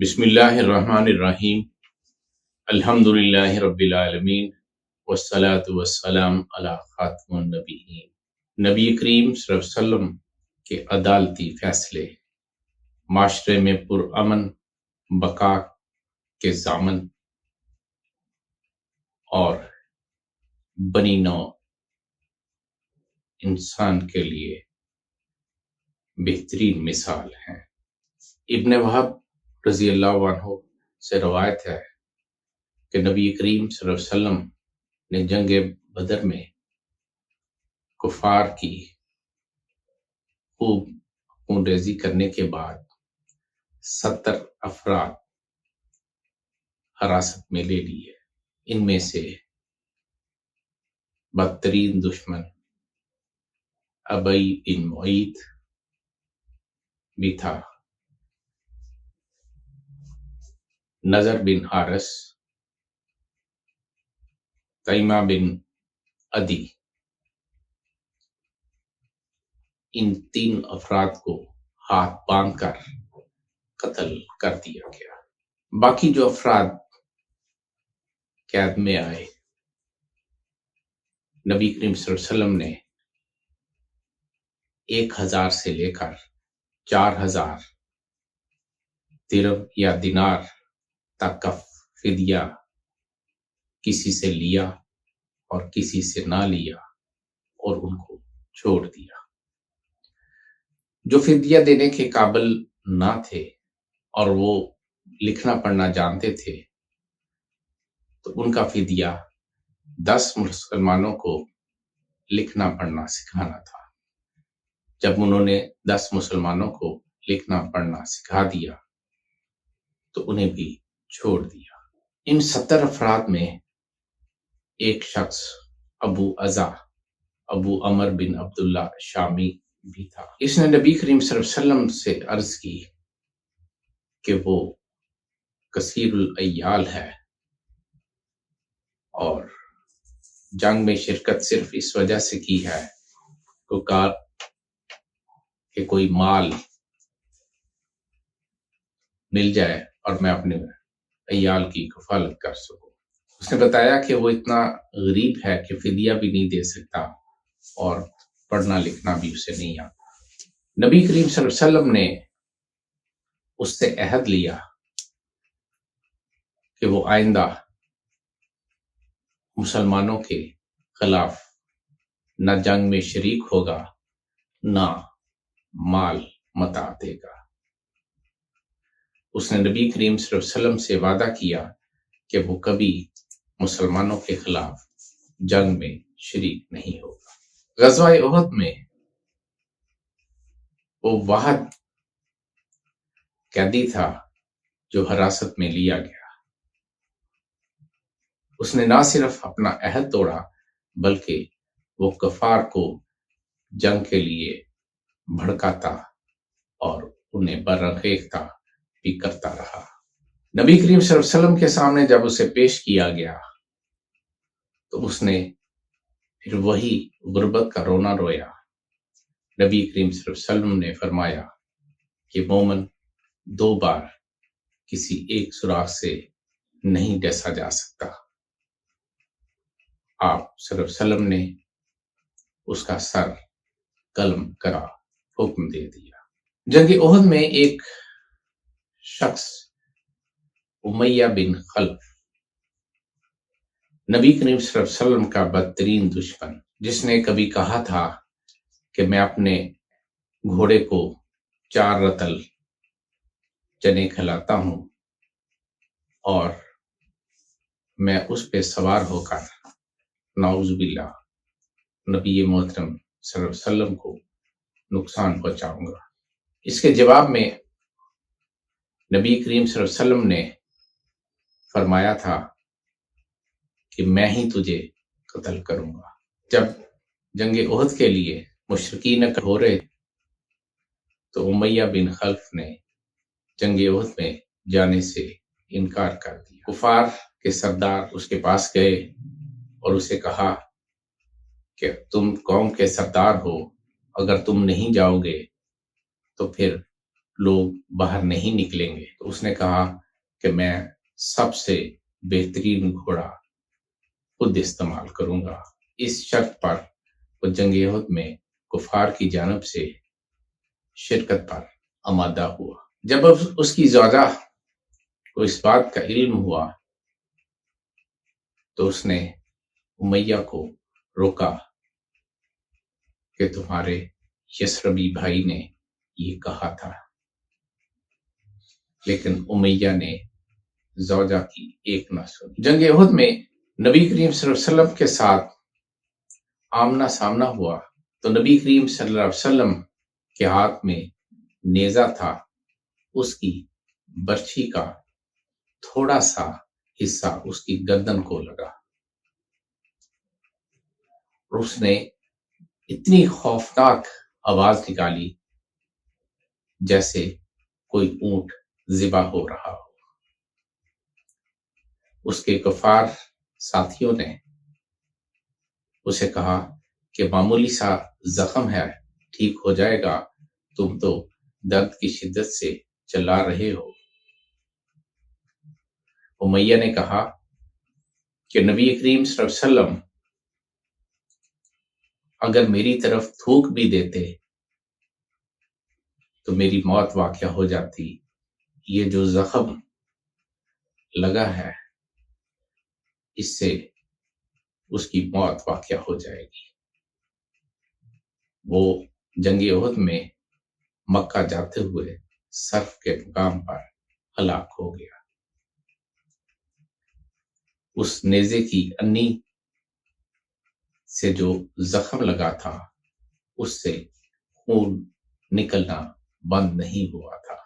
بسم اللہ الرحمن الرحیم الحمد للہ رب العالمین والصلاة والسلام علی خاتم النبیین۔ نبی کریم صلی اللہ علیہ وسلم کے عدالتی فیصلے معاشرے میں پرامن بقا کے ضامن اور بنی نوع انسان کے لیے بہترین مثال ہیں۔ ابن وہب رضی اللہ عنہ سے روایت ہے کہ نبی کریم صلی اللہ علیہ وسلم نے جنگ بدر میں کفار کی خوب خون ریزی کرنے کے بعد 70 افراد حراست میں لے لیے۔ ان میں سے بدترین دشمن ابی بن معیط بھی تھا، نضر بن حارث، تیمہ بن عدی۔ ان 3 افراد کو ہاتھ باندھ کر قتل کر دیا گیا۔ باقی جو افراد قید میں آئے، نبی کریم صلی اللہ علیہ وسلم نے 1000 سے لے کر 4000 درہم یا دینار تک کا فدیہ کسی سے لیا اور کسی سے نہ لیا اور ان کو چھوڑ دیا۔ جو فدیہ دینے کے قابل نہ تھے اور وہ لکھنا پڑھنا جانتے تھے تو ان کا فدیہ 10 مسلمانوں کو لکھنا پڑھنا سکھانا تھا۔ جب انہوں نے 10 مسلمانوں کو لکھنا پڑھنا سکھا دیا تو انہیں بھی چھوڑ دیا۔ ان 70 افراد میں ایک شخص ابو عمر بن عبداللہ شامی بھی تھا۔ اس نے نبی کریم صلی اللہ علیہ وسلم سے عرض کی کہ وہ کثیر العیال ہے اور جنگ میں شرکت صرف اس وجہ سے کی ہے کہ کوئی مال مل جائے اور میں اپنے عیال کی کفالت کر سکوں۔ اس نے بتایا کہ وہ اتنا غریب ہے کہ فدیہ بھی نہیں دے سکتا اور پڑھنا لکھنا بھی اسے نہیں آتا۔ نبی کریم صلی اللہ علیہ وسلم نے اس سے عہد لیا کہ وہ آئندہ مسلمانوں کے خلاف نہ جنگ میں شریک ہوگا، نہ مال متاع دے گا۔ اس نے نبی کریم صلی اللہ علیہ وسلم سے وعدہ کیا کہ وہ کبھی مسلمانوں کے خلاف جنگ میں شریک نہیں ہوگا۔ غزوہ احد میں وہ واحد قیدی تھا جو حراست میں لیا گیا۔ اس نے نہ صرف اپنا عہد توڑا بلکہ وہ کفار کو جنگ کے لیے بھڑکاتا اور انہیں برانگیختا بھی کرتا رہا۔ نبی کریم صلی اللہ علیہ وسلم کے سامنے جب اسے پیش کیا گیا تو اس نے پھر وہی غربت کا رونا رویا۔ نبی کریم صلی اللہ علیہ وسلم نے فرمایا کہ مومن 2 بار کسی ایک سوراخ سے نہیں ڈسا جا سکتا۔ آپ صلی اللہ علیہ وسلم نے اس کا سر قلم کرا حکم دے دیا۔ جنگ احد میں ایک شخص امیہ بن خلف، نبی کریم صلی اللہ علیہ وسلم کا بدترین دشمن، جس نے کبھی کہا تھا کہ میں اپنے گھوڑے کو 4 رطل چنے کھلاتا ہوں اور میں اس پہ سوار ہو کر نعوذ باللہ نبی محترم صلی اللہ علیہ وسلم کو نقصان پہنچاؤں گا۔ اس کے جواب میں نبی کریم صلی اللہ علیہ وسلم نے فرمایا تھا کہ میں ہی تجھے قتل کروں گا۔ جب جنگ احد کے لیے مشرکین ہو رہے تو امیہ بن خلف نے جنگ احد میں جانے سے انکار کر دیا۔ کفار کے سردار اس کے پاس گئے اور اسے کہا کہ تم قوم کے سردار ہو، اگر تم نہیں جاؤ گے تو پھر لوگ باہر نہیں نکلیں گے۔ تو اس نے کہا کہ میں سب سے بہترین گھوڑا خود استعمال کروں گا۔ اس شرط پر وہ جنگ احد میں کفار کی جانب سے شرکت پر آمادہ ہوا۔ جب اب اس کی زوجہ کو اس بات کا علم ہوا تو اس نے امیہ کو روکا کہ تمہارے یسربی بھائی نے یہ کہا تھا، لیکن امیہ نے زوجہ کی ایک نہ سنی۔ جنگ احد میں نبی کریم صلی اللہ علیہ وسلم کے ساتھ آمنا سامنا ہوا تو نبی کریم صلی اللہ علیہ وسلم کے ہاتھ میں نیزہ تھا، اس کی برچھی کا تھوڑا سا حصہ اس کی گردن کو لگا اور اس نے اتنی خوفناک آواز نکالی جیسے کوئی اونٹ ذبح ہو رہا ہو۔ اس کے کفار ساتھیوں نے اسے کہا کہ معمولی سا زخم ہے، ٹھیک ہو جائے گا، تم تو درد کی شدت سے چلا رہے ہو۔ امیہ نے کہا کہ نبی کریم صلی اللہ علیہ وسلم اگر میری طرف تھوک بھی دیتے تو میری موت واقع ہو جاتی، یہ جو زخم لگا ہے اس سے اس کی موت واقع ہو جائے گی۔ وہ جنگ احد میں مکہ جاتے ہوئے صرف کے مقام پر ہلاک ہو گیا۔ اس نیزے کی انی سے جو زخم لگا تھا اس سے خون نکلنا بند نہیں ہوا تھا۔